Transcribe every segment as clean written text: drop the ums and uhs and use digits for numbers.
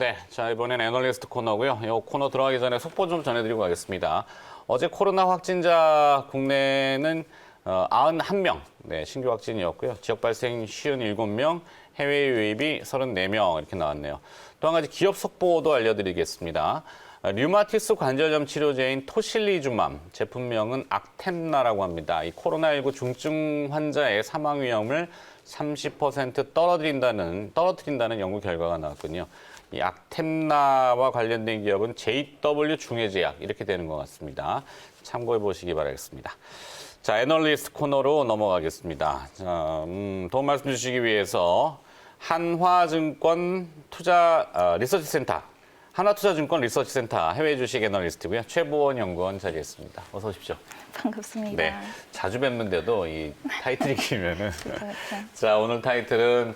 네, 자 이번엔 애널리스트 코너고요. 이 코너 들어가기 전에 속보 좀 전해드리고 가겠습니다. 어제 코로나 확진자 국내는 91명 신규 확진이었고요. 지역 발생 57명, 해외 유입이 34명 이렇게 나왔네요. 또 한 가지 기업 속보도 알려드리겠습니다. 류마티스 관절염 치료제인 토실리주맘 제품명은 악템나라고 합니다. 이 코로나19 중증 환자의 사망 위험을 30% 떨어뜨린다는 연구 결과가 나왔군요. 이 악템나와 관련된 기업은 JW 중해제약 이렇게 되는 것 같습니다. 참고해 보시기 바라겠습니다. 자, 애널리스트 코너로 넘어가겠습니다. 자, 도움 말씀 주시기 위해서 한화증권 리서치센터, 한화투자증권 리서치센터 해외 주식 애널리스트고요. 최보원 연구원 자리했습니다. 어서 오십시오. 반갑습니다. 네, 자주 뵙는데도 이 타이틀이 길면은. 그렇죠. 자, 오늘 타이틀은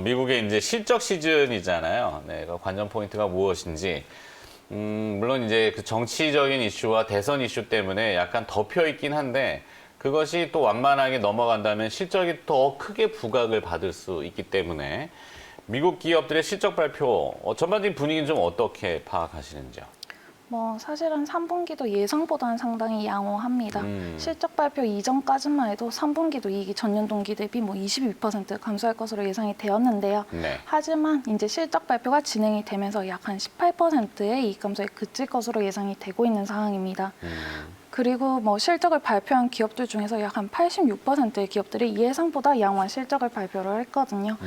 미국의 이제 실적 시즌이잖아요. 네, 그 관전 포인트가 무엇인지. 물론 이제 그 정치적인 이슈와 대선 이슈 때문에 약간 덮여 있긴 한데 그것이 또 완만하게 넘어간다면 실적이 더 크게 부각을 받을 수 있기 때문에 미국 기업들의 실적 발표 전반적인 분위기는 좀 어떻게 파악하시는지요? 사실은 3분기도 예상보다는 상당히 양호합니다. 실적 발표 이전까지만 해도 3분기도 이익이 전년 동기 대비 22% 감소할 것으로 예상이 되었는데요. 네. 하지만 이제 실적 발표가 진행이 되면서 약 한 18%의 이익 감소에 그칠 것으로 예상이 되고 있는 상황입니다. 그리고 실적을 발표한 기업들 중에서 약 한 86%의 기업들이 예상보다 양호한 실적을 발표를 했거든요.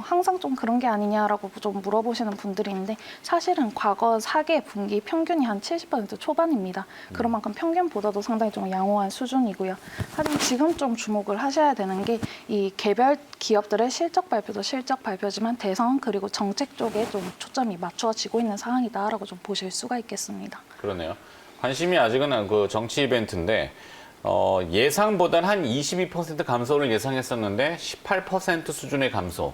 항상 좀 그런 게 아니냐라고 좀 물어보시는 분들이 있는데 사실은 과거 4개 분기 평균이 한 70% 초반입니다. 그런 만큼 평균보다도 상당히 좀 양호한 수준이고요. 하지만 지금 좀 주목을 하셔야 되는 게 이 개별 기업들의 실적 발표도 실적 발표지만 대선 그리고 정책 쪽에 좀 초점이 맞춰지고 있는 상황이다라고 좀 보실 수가 있겠습니다. 그러네요. 관심이 아직은 그 정치 이벤트인데 예상보다는 한 22% 감소를 예상했었는데 18% 수준의 감소.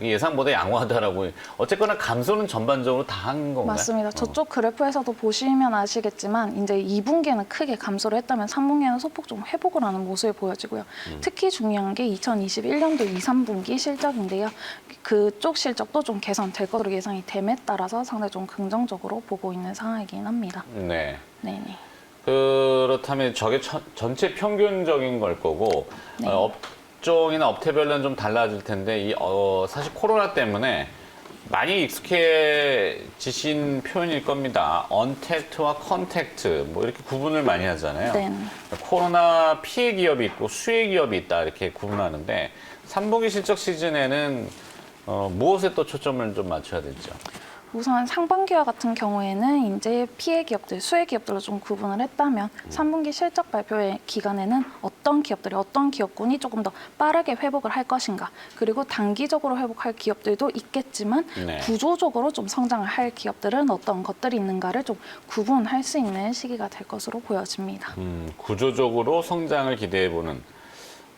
예상보다 양호하다라고. 어쨌거나 감소는 전반적으로 다 한 건가요? 맞습니다. 저쪽 그래프에서도 보시면 아시겠지만 이제 2분기에는 크게 감소를 했다면 3분기에는 소폭 좀 회복을 하는 모습이 보여지고요. 특히 중요한 게 2021년도 2, 3분기 실적인데요. 그쪽 실적도 좀 개선될 것으로 예상이 됨에 따라서 상당히 좀 긍정적으로 보고 있는 상황이긴 합니다. 네. 네네. 그렇다면 저게 전체 평균적인 걸 거고 네. 업종이나 업태별로는 좀 달라질 텐데 사실 코로나 때문에 많이 익숙해지신 표현일 겁니다. 언택트와 컨택트 이렇게 구분을 많이 하잖아요. 네. 코로나 피해 기업이 있고 수혜 기업이 있다 이렇게 구분하는데 3분기 실적 시즌에는 무엇에 또 초점을 좀 맞춰야 되죠? 우선 상반기와 같은 경우에는 이제 피해 기업들, 수혜 기업들로 좀 구분을 했다면 3분기 실적 발표의 기간에는 어떤 기업들이 어떤 기업군이 조금 더 빠르게 회복을 할 것인가 그리고 단기적으로 회복할 기업들도 있겠지만 네. 구조적으로 좀 성장을 할 기업들은 어떤 것들이 있는가를 좀 구분할 수 있는 시기가 될 것으로 보여집니다. 구조적으로 성장을 기대해보는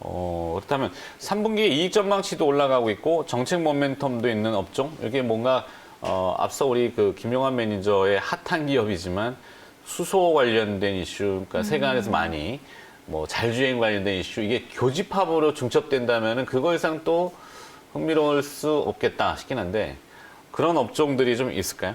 그렇다면 3분기 이익 전망치도 올라가고 있고 정책 모멘텀도 있는 업종 이게 뭔가 앞서 우리 그 김용환 매니저의 핫한 기업이지만 수소 관련된 이슈, 그러니까 세간에서 많이 자율주행 관련된 이슈 이게 교집합으로 중첩된다면은 그거 이상 또 흥미로울 수 없겠다 싶긴 한데 그런 업종들이 좀 있을까요?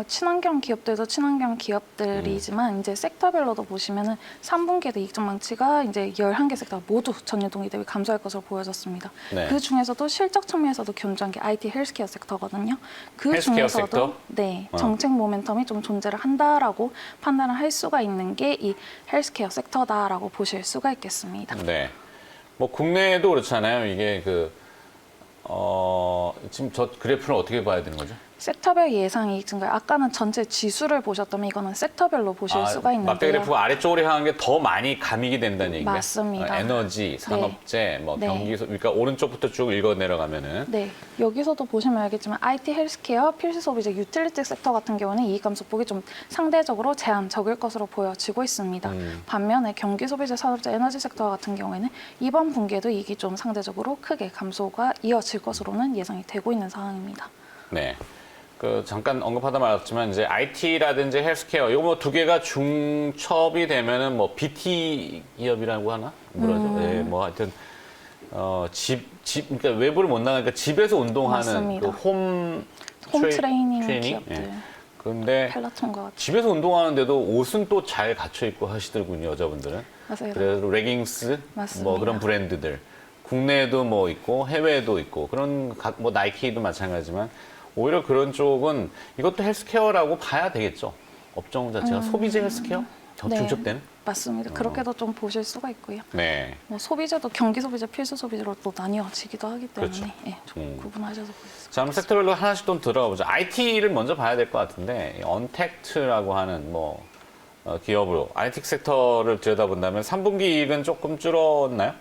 친환경 기업들도 친환경 기업들이지만 이제 섹터별로도 보시면은 3분기에도 이익 전망치가 이제 11개 섹터 모두 전년 동기 대비 감소할 것으로 보여졌습니다. 네. 그 중에서도 실적 측면에서도 견조한 게 IT 헬스케어 섹터거든요. 그 헬스케어 중에서도 섹터? 네, 정책 모멘텀이 좀 존재를 한다라고 판단을 할 수가 있는 게 이 헬스케어 섹터다라고 보실 수가 있겠습니다. 네. 국내에도 그렇잖아요. 이게 지금 저 그래프를 어떻게 봐야 되는 거죠? 섹터별 예상 이익 증가. 아까는 전체 지수를 보셨다면 이거는 섹터별로 보실 수가 있는데요. 막대 그래프가 아래쪽으로 향한 게 더 많이 가미게 된다는 얘기인가요? 맞습니다. 에너지, 산업재, 네. 경기소, 그러니까 오른쪽부터 쭉 읽어 내려가면은. 네, 여기서도 보시면 알겠지만 IT 헬스케어, 필수 소비재, 유틸리티 섹터 같은 경우는 이익 감소폭이 좀 상대적으로 제한적일 것으로 보여지고 있습니다. 반면에 경기 소비재, 산업재, 에너지 섹터 같은 경우에는 이번 분기에도 이익이 좀 상대적으로 크게 감소가 이어질 것으로는 예상이 되고 있는 상황입니다. 네. 잠깐 언급하다 말았지만 이제 IT라든지 헬스케어 이거 두 개가 중첩이 되면은 BT 기업이라고 하나? 뭐라죠? 네, 하여튼 그러니까 외부를 못 나가니까 집에서 운동하는 맞습니다. 그 홈 홈 트레이닝 트레이닝? 기업들, 예. 근데 펠라톤과 같은. 집에서 운동하는데도 옷은 또 잘 갖춰 입고 하시더군요, 여자분들은. 맞아요. 그래서 레깅스, 맞습니다. 뭐 그런 브랜드들. 국내에도 뭐 있고 해외에도 있고 그런 뭐 나이키도 마찬가지지만 오히려 그런 쪽은 이것도 헬스케어라고 봐야 되겠죠. 업종 자체가 소비재 헬스케어 네. 중첩되는. 맞습니다. 그렇게도 좀 보실 수가 있고요. 네. 뭐 소비재도 경기 소비재, 필수 소비재로 또 나뉘어지기도 하기 때문에 그렇죠. 예, 좀 구분하셔서 보실 수가 자, 그럼 섹터별로 하나씩 좀 들어가 보죠. IT를 먼저 봐야 될 것 같은데 언택트라고 하는 뭐 기업으로 IT 섹터를 들여다본다면 3분기 이익은 조금 줄었나요?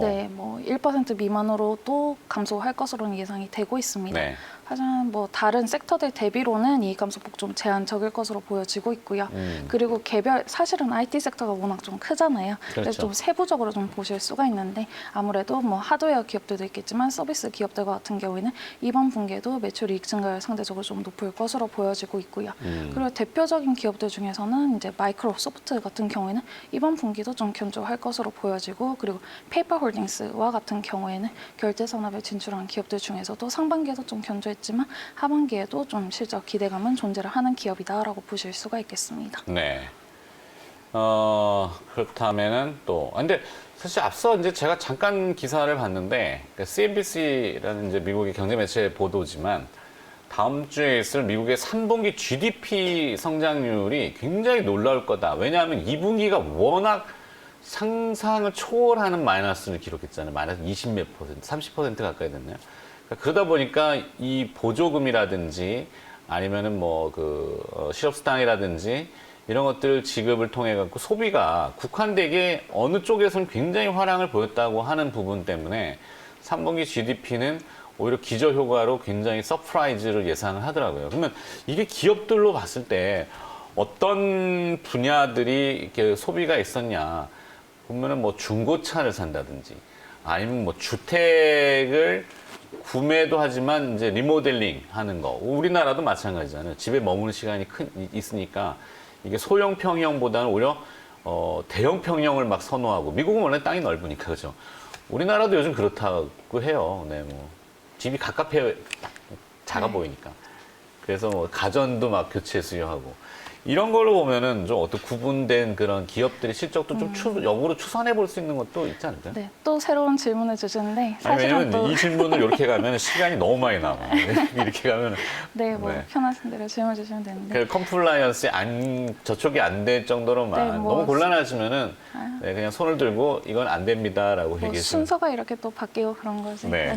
네, 뭐 1% 미만으로 또 감소할 것으로는 예상이 되고 있습니다. 네. 하지만 뭐 다른 섹터들 대비로는 이익 감소폭 좀 제한적일 것으로 보여지고 있고요. 그리고 개별 사실은 IT 섹터가 워낙 좀 크잖아요. 그래서 그렇죠. 좀 세부적으로 좀 보실 수가 있는데 아무래도 뭐 하드웨어 기업들도 있겠지만 서비스 기업들 같은 경우에는 이번 분기에도 매출 이익 증가율 상대적으로 좀 높을 것으로 보여지고 있고요. 그리고 대표적인 기업들 중에서는 이제 마이크로소프트 같은 경우에는 이번 분기도 좀 견조할 것으로 보여지고 그리고 페이퍼홀딩스와 같은 경우에는 결제 산업에 진출한 기업들 중에서도 상반기에도 좀 견조했지만 하반기에도 좀 실적 기대감은 존재를 하는 기업이다라고 보실 수가 있겠습니다. 네. 그렇다면은 또 근데 사실 앞서 이제 제가 잠깐 기사를 봤는데 CNBC라는 이제 미국의 경제 매체 보도지만 다음 주에 있을 미국의 3분기 GDP 성장률이 굉장히 놀라울 거다. 왜냐하면 2분기가 워낙 상상을 초월하는 마이너스를 기록했잖아요. 마이너스 20 몇 퍼센트, 30% 가까이 됐네요. 그러다 보니까 이 보조금이라든지 아니면은 뭐 실업수당이라든지 이런 것들 지급을 통해 갖고 소비가 국한되게 어느 쪽에서는 굉장히 화랑을 보였다고 하는 부분 때문에 3분기 GDP는 오히려 기저효과로 굉장히 서프라이즈를 예상을 하더라고요. 그러면 이게 기업들로 봤을 때 어떤 분야들이 이렇게 소비가 있었냐 보면은 뭐 중고차를 산다든지 아니면 뭐 주택을 구매도 하지만 이제 리모델링 하는 거. 우리나라도 마찬가지잖아요. 집에 머무는 시간이 있으니까 이게 소형 평형보다는 오히려 대형 평형을 막 선호하고 미국은 원래 땅이 넓으니까 그죠. 우리나라도 요즘 그렇다고 해요. 네, 뭐 집이 가깝게 작아 보이니까. 그래서 뭐 가전도 막 교체 수요하고 이런 걸로 보면은 좀 어떤 구분된 그런 기업들의 실적도 좀 역으로 추산해 볼 수 있는 것도 있지 않을까요? 네, 또 새로운 질문을 주시는데 아니, 사실은 왜냐면 또 이 질문을 이렇게 가면 시간이 너무 많이 남아. 이렇게 가면 네, 뭐 네. 편하신 대로 질문 주시면 되는데 그 컴플라이언스 저촉이 안 될 정도로만 네, 뭐 너무 곤란하시면은 네, 그냥 손을 들고 이건 안 됩니다라고 뭐 얘기해 주세요. 순서가 이렇게 또 바뀌고 그런 거지. 네.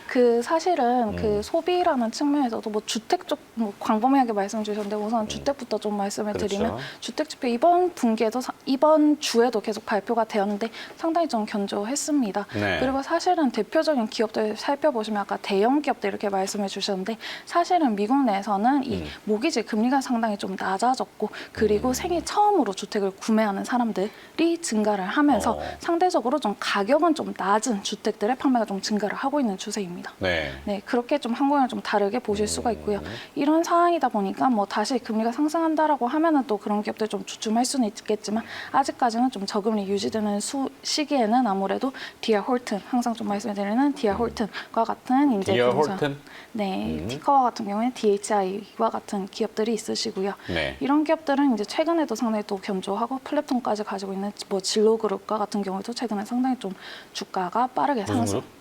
그 사실은 그 소비라는 측면에서도 뭐 주택 쪽 뭐 광범위하게 말씀 주셨는데 우선 주택부터 좀 말씀을 그렇죠. 드리면 주택 지표 이번 분기에도 이번 주에도 계속 발표가 되었는데 상당히 좀 견조했습니다. 네. 그리고 사실은 대표적인 기업들 살펴보시면 아까 대형 기업들 이렇게 말씀해 주셨는데 사실은 미국 내에서는 이 모기지 금리가 상당히 좀 낮아졌고 그리고 생애 처음으로 주택을 구매하는 사람들이 증가를 하면서 상대적으로 좀 가격은 좀 낮은 주택들의 판매가 좀 증가를 하고 있는 추세입니다. 네. 네, 그렇게 좀 한국이랑 좀 다르게 보실 수가 있고요. 이런 상황이다 보니까 뭐 다시 금리가 상승한다라고 하면은 또 그런 기업들 좀 주춤할 수는 있겠지만 아직까지는 좀 저금리 유지되는 시기에는 아무래도 디아 홀튼 항상 좀 말씀드리는 디아 홀튼과 같은 이제 디어 부동산- 홀튼? 네, 티커와 같은 경우에는 DHI와 같은 기업들이 있으시고요. 네. 이런 기업들은 이제 최근에도 상당히 또 견조하고 플랫폼까지 가지고 있는 뭐 진로그룹과 같은 경우에도 최근에 상당히 좀 주가가 빠르게 무슨 상승. 그룹?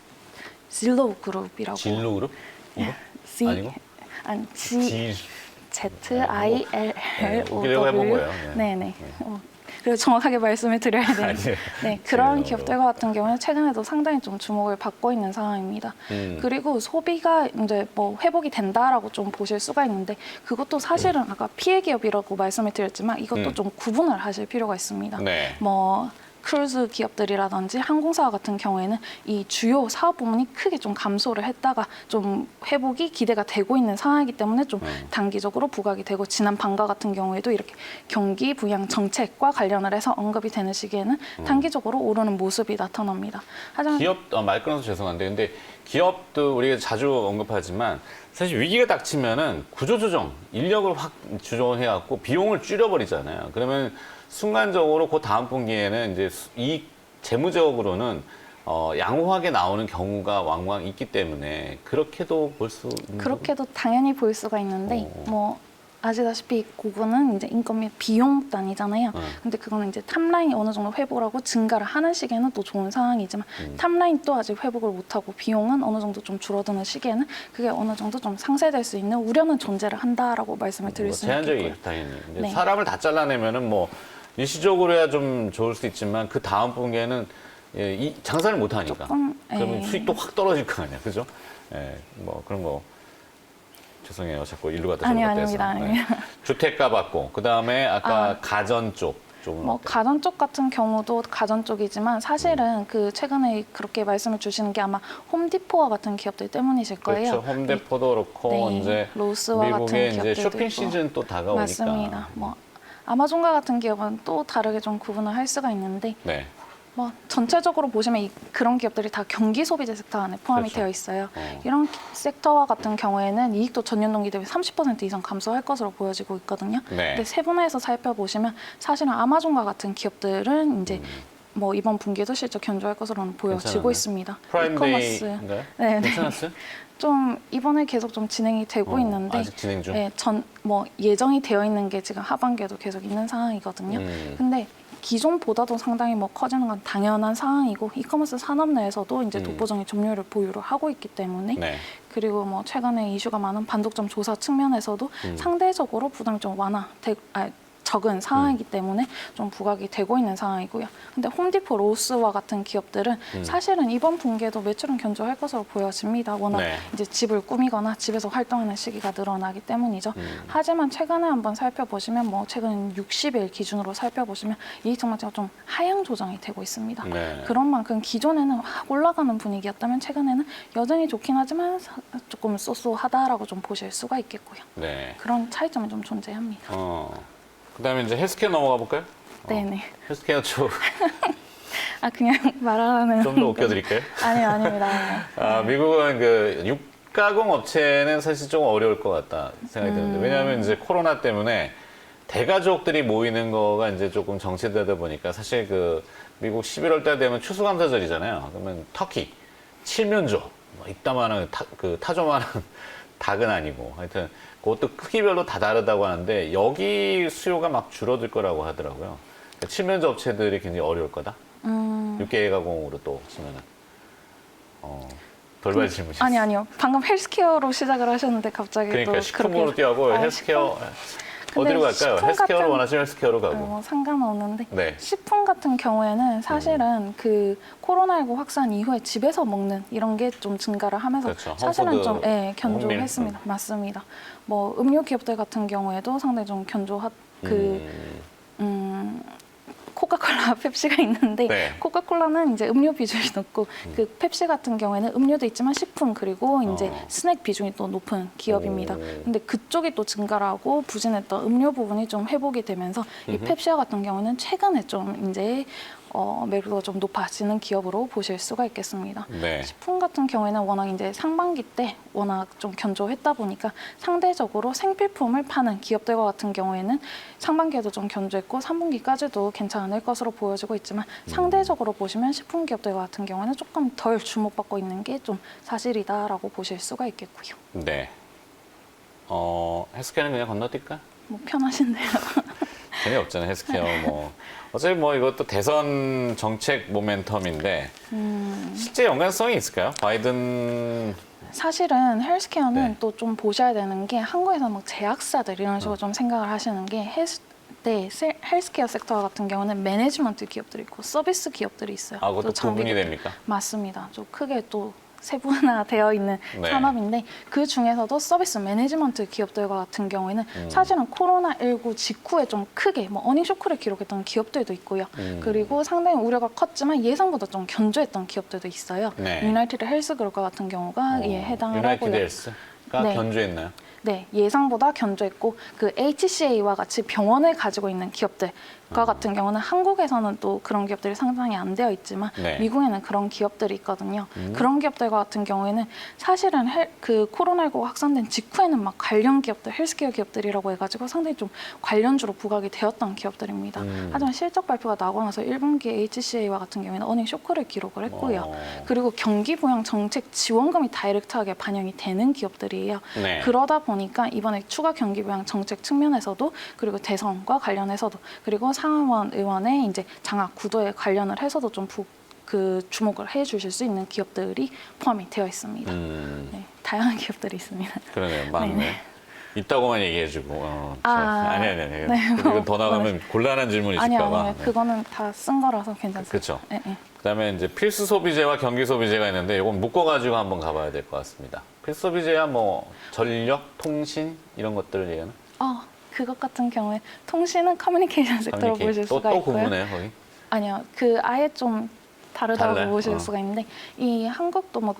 진로그룹이라고. 진로 그룹? 이거? C 아니고? 아니 G Z I L L O 웃기려고 해본 W. 거예요. 네. 네네. 그래서 정확하게 말씀을 드려야 되는데, 아니에요. 네, 그런 진로그룹. 기업들과 같은 경우는 최근에도 상당히 좀 주목을 받고 있는 상황입니다. 그리고 소비가 이제 뭐 회복이 된다라고 좀 보실 수가 있는데, 그것도 사실은 아까 피해 기업이라고 말씀을 드렸지만 이것도 좀 구분을 하실 필요가 있습니다. 네. 뭐 크루즈 기업들이라든지 항공사 같은 경우에는 이 주요 사업 부문이 크게 좀 감소를 했다가 좀 회복이 기대가 되고 있는 상황이기 때문에 좀 단기적으로 부각이 되고 지난 방과 같은 경우에도 이렇게 경기 부양 정책과 관련을 해서 언급이 되는 시기에는 단기적으로 오르는 모습이 나타납니다. 하지만 기업 말 끊어서 죄송한데 근데 기업도 우리가 자주 언급하지만 사실 위기가 닥치면은 구조조정 인력을 확 조정해 갖고 비용을 줄여버리잖아요. 그러면 순간적으로 그 다음 분기에는 이제 이 재무적으로는 양호하게 나오는 경우가 왕왕 있기 때문에 그렇게도 볼 수 있는 그렇게도 당연히 볼 수가 있는데 뭐 아시다시피 그거는 이제 인건 및 비용 단위잖아요. 근데 그거는 이제 탑라인이 어느 정도 회복을 하고 증가를 하는 시기에는 또 좋은 상황이지만 탑라인 또 아직 회복을 못하고 비용은 어느 정도 좀 줄어드는 시기에는 그게 어느 정도 좀 상쇄될 수 있는 우려는 존재를 한다라고 말씀을 드릴 수 있겠고요. 제한적이겠죠, 당연히. 근데 네. 사람을 다 잘라내면은 뭐 일시적으로야 좀 좋을 수 있지만 그 다음 분기에는 이 장사를 못 하니까 그러면 수익도 확 떨어질 거 아니야, 그죠? 예, 뭐 그런 거 죄송해요, 자꾸 일로 갔다 저로 갔다 해서. 아닙니다. 아닙니다. 주택가 받고 그 다음에 아까 가전 쪽은 뭐 어때요? 가전 쪽 같은 경우도 가전 쪽이지만 사실은 그 최근에 그렇게 말씀을 주시는 게 아마 홈디포와 같은 기업들 때문이실 거예요. 그렇죠. 홈데포도 그렇고 네, 이제 로스와 같은 미국의 이제 기업들도 쇼핑 있고. 시즌 또 다가오니까. 맞습니다. 뭐 아마존과 같은 기업은 또 다르게 좀 구분을 할 수가 있는데 네. 뭐 전체적으로 보시면 그런 기업들이 다 경기 소비재 섹터 안에 포함이 그렇죠. 되어 있어요. 이런 섹터와 같은 경우에는 이익도 전년 동기 대비 30% 이상 감소할 것으로 보여지고 있거든요. 네. 근데 세분화해서 살펴보시면 사실은 아마존과 같은 기업들은 이제 뭐 이번 분기에도 실적 견조할 것으로는 보여지고 괜찮았네. 있습니다. 프라임데이인가요? 네, 네. 괜찮았어요? 좀 이번에 계속 좀 진행이 되고 있는데 아직 진행 중. 네, 뭐 예정이 되어 있는 게 지금 하반기에도 계속 있는 상황이거든요. 근데 기존보다도 상당히 뭐 커지는 건 당연한 상황이고 이커머스 산업 내에서도 이제 독보적인 점유율을 보유를 하고 있기 때문에 네. 그리고 뭐 최근에 이슈가 많은 반독점 조사 측면에서도 상대적으로 부담이 좀 적은 상황이기 때문에 좀 부각이 되고 있는 상황이고요. 근데 홈디포, 로스와 같은 기업들은 사실은 이번 분기에도 매출은 견조할 것으로 보여집니다. 워낙 네. 이제 집을 꾸미거나 집에서 활동하는 시기가 늘어나기 때문이죠. 하지만 최근에 한번 살펴보시면 뭐 최근 60일 기준으로 살펴보시면 이익 전망치가 좀 하향 조정이 되고 있습니다. 네. 그런 만큼 기존에는 확 올라가는 분위기였다면 최근에는 여전히 좋긴 하지만 조금 쏘쏘하다라고 좀 보실 수가 있겠고요. 네. 그런 차이점이 좀 존재합니다. 그다음에 이제 헬스케어 넘어가 볼까요? 네네. 헬스케어 쪽 좀 더 그냥 말하는. 웃겨드릴까요? 아니요, 아닙니다. 아니요. 미국은 그 육가공 업체는 사실 좀 어려울 것 같다 생각이 드는데 왜냐하면 이제 코로나 때문에 대가족들이 모이는 거가 이제 조금 정체되다 보니까 사실 그 미국 11월 달 되면 추수감사절이잖아요. 그러면 터키, 칠면조, 이따만한 타조만한 닭은 아니고 하여튼 그것도 크기별로 다 다르다고 하는데 여기 수요가 막 줄어들 거라고 하더라고요. 그러니까 칠면조 업체들이 굉장히 어려울 거다. 육계 가공으로 또 치면은 돌발 질문이었어요. 아니요. 방금 헬스케어로 시작을 하셨는데 갑자기 그러니까 또 식품으로 그렇게. 뛰어가고 아, 헬스케어 근데 어디로 갈까요? 식품 헬스케어로 같은- 원하시면 헬스케어로 가고. 뭐 상관없는데 네. 식품 같은 경우에는 사실은 그 코로나19 확산 이후에 집에서 먹는 이런 게 좀 증가를 하면서 그렇죠. 사실은 홈푸드, 좀 견조했습니다. 홈밀. 맞습니다. 뭐 음료 기업들 같은 경우에도 상당히 좀 코카콜라, 펩시가 있는데 네. 코카콜라는 이제 음료 비중이 높고 그 펩시 같은 경우에는 음료도 있지만 식품 그리고 이제 스낵 비중이 또 높은 기업입니다. 근데 그쪽이 또 증가를 하고 부진했던 음료 부분이 좀 회복이 되면서 이 펩시와 같은 경우는 최근에 좀 이제 매출도가 좀 높아지는 기업으로 보실 수가 있겠습니다. 네. 식품 같은 경우에는 워낙 이제 상반기 때 워낙 좀 견조했다 보니까 상대적으로 생필품을 파는 기업들과 같은 경우에는 상반기에도 좀 견조했고 3분기까지도 괜찮을 것으로 보여지고 있지만 상대적으로 보시면 식품 기업들 같은 경우에는 조금 덜 주목받고 있는 게 좀 사실이다라고 보실 수가 있겠고요. 네. 헬스케어는 그냥 건너뛸까? 뭐 편하신데요. 재미없잖아요, 헬스케어. 뭐 어차피 뭐 이것도 대선 정책 모멘텀인데 실제 연관성이 있을까요? 바이든 사실은 헬스케어는 네. 또 좀 보셔야 되는 게 한국에서 막 제약사들 이런 식으로 좀 생각을 하시는 게 헬스케어 섹터 같은 경우는 매니지먼트 기업들이 있고 서비스 기업들이 있어요. 그것도 또 장비 구분이 기업들. 됩니까? 맞습니다. 좀 크게 또 세분화되어 있는 네. 산업인데 그 중에서도 서비스 매니지먼트 기업들과 같은 경우에는 사실은 코로나19 직후에 좀 크게 뭐 어닝 쇼크를 기록했던 기업들도 있고요. 그리고 상당히 우려가 컸지만 예상보다 좀 견조했던 기업들도 있어요. 네. 유나이티드 헬스그룹과 같은 경우가 해당을 유나이티드 하고요. 헬스가 네. 견주했나요? 네, 예상보다 견조했고 그 HCA와 같이 병원을 가지고 있는 기업들 같은 경우는 한국에서는 또 그런 기업들이 상장이 안 되어 있지만 네. 미국에는 그런 기업들이 있거든요. 그런 기업들과 같은 경우에는 사실은 그 코로나19가 확산된 직후에는 막 관련 기업들, 헬스케어 기업들이라고 해가지고 상당히 좀 관련주로 부각이 되었던 기업들입니다. 하지만 실적 발표가 나고 나서 1분기 HCA와 같은 경우에는 어닝 쇼크를 기록을 했고요. 그리고 경기 부양 정책 지원금이 다이렉트하게 반영이 되는 기업들이에요. 네. 그러다 보니까 이번에 추가 경기 부양 정책 측면에서도 그리고 대선과 관련해서도 그리고 상하원 의원의 이제 장악 구도에 관련을 해서도 좀 주목을 해주실 수 있는 기업들이 포함이 되어 있습니다. 네, 다양한 기업들이 있습니다. 그러네요. 맞네. 네네. 있다고만 얘기해주고. 아니. 네, 이건 더 나가면 곤란한 질문이 아니요, 있을까 봐. 아니요. 그거는 다 쓴 거라서 괜찮습니다. 그렇죠. 네, 네. 그다음에 이제 필수 소비재와 경기 소비재가 있는데 이건 묶어가지고 한번 가봐야 될 것 같습니다. 필수 소비재야 뭐 전력, 통신 이런 것들을 얘기하는. 그것 같은 경우에 통신은 커뮤니케이션 섹터로 보실 수가 또 있고요. 구분해요, 거기? 아니요, 아예 좀 다르다고 달라요? 보실 수가 있는데 이 한국도 뭐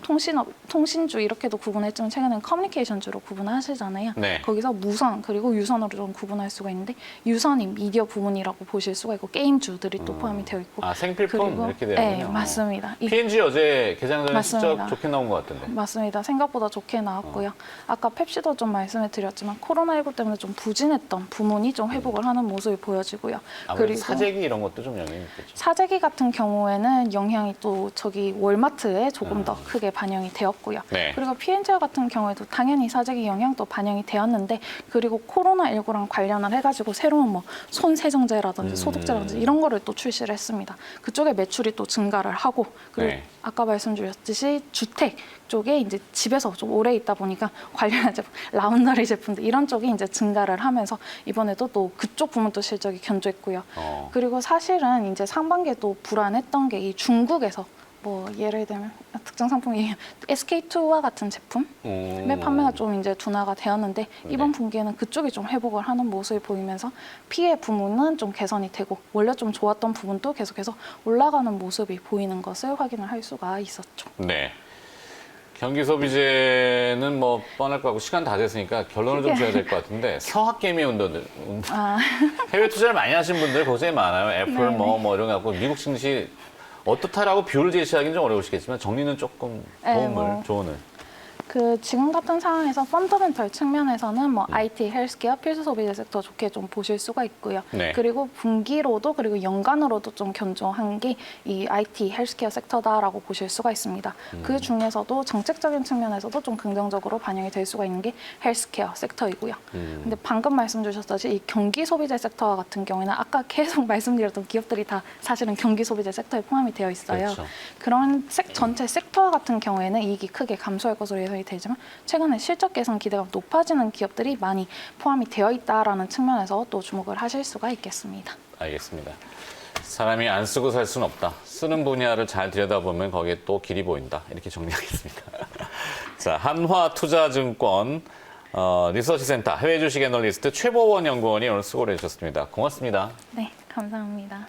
통신주 이렇게도 구분했지만 최근에는 커뮤니케이션주로 구분하시잖아요. 네. 거기서 무선 그리고 유선으로 좀 구분할 수가 있는데 유선이 미디어 부문이라고 보실 수가 있고 게임주들이 또 포함이 되어 있고 생필품 그리고, 이렇게 되는군요. 네, 맞습니다. P&G 어제 개장 전에 맞습니다. 실적 좋게 나온 것 같던데. 맞습니다. 생각보다 좋게 나왔고요. 아까 펩시도 좀 말씀을 드렸지만 코로나19 때문에 좀 부진했던 부문이 좀 회복을 하는 모습이 보여지고요. 아무래도 사재기 이런 것도 좀 영향이 있겠죠. 사재기 같은 경우에는 영향이 또 저기 월마트에 조금 더 크게 반영이 되었고요. 네. 그리고 P&G 같은 경우에도 당연히 사재기 영향도 반영이 되었는데 그리고 코로나19랑 관련을 해가지고 새로운 뭐 손세정제라든지 소독제라든지 이런 거를 또 출시를 했습니다. 그쪽에 매출이 또 증가를 하고 그리고 네. 아까 말씀드렸듯이 주택 쪽에 이제 집에서 좀 오래 있다 보니까 관련한 제품, 라운더리 제품들 이런 쪽이 이제 증가를 하면서 이번에도 또 그쪽 부문도 실적이 견조했고요. 그리고 사실은 이제 상반기에 또 불안했던 게 이 중국에서 뭐 예를 들면 특정 상품이 SK2와 같은 제품의 판매가 좀 이제 둔화가 되었는데 이번 분기에는 그쪽이 좀 회복을 하는 모습을 보이면서 피해 부문은 좀 개선이 되고 원래 좀 좋았던 부분도 계속해서 올라가는 모습이 보이는 것을 확인을 할 수가 있었죠. 네. 경기 소비재는 뭐 뻔할 것 같고 시간 다 됐으니까 결론을 좀 줘야 될 것 같은데 서학개미 운동들 해외 투자를 많이 하신 분들 굉장히 많아요. 애플 뭐 이런 거 갖고 미국 증시 어떻다라고 뷰를 제시하기는 좀 어려우시겠지만 정리는 조금 도움을 조언을. 지금 같은 상황에서 펀더멘털 측면에서는 뭐 IT, 헬스케어, 필수 소비재 섹터 좋게 좀 보실 수가 있고요. 네. 그리고 분기로도 그리고 연간으로도 좀 견조한 게 이 IT, 헬스케어 섹터다라고 보실 수가 있습니다. 그 중에서도 정책적인 측면에서도 좀 긍정적으로 반영이 될 수가 있는 게 헬스케어 섹터이고요. 근데 방금 말씀 주셨듯이 이 경기 소비재 섹터 같은 경우에는 아까 계속 말씀드렸던 기업들이 다 사실은 경기 소비재 섹터에 포함이 되어 있어요. 그렇죠. 그런 전체 섹터 같은 경우에는 이익이 크게 감소할 것으로 예상이 되지만 최근에 실적 개선 기대가 높아지는 기업들이 많이 포함이 되어 있다라는 측면에서 또 주목을 하실 수가 있겠습니다. 알겠습니다. 사람이 안 쓰고 살 수는 없다. 쓰는 분야를 잘 들여다보면 거기에 또 길이 보인다. 이렇게 정리하겠습니다. 자, 한화투자증권 리서치센터 해외 주식 애널리스트 최보원 연구원이 오늘 수고를 해주셨습니다. 고맙습니다. 네, 감사합니다.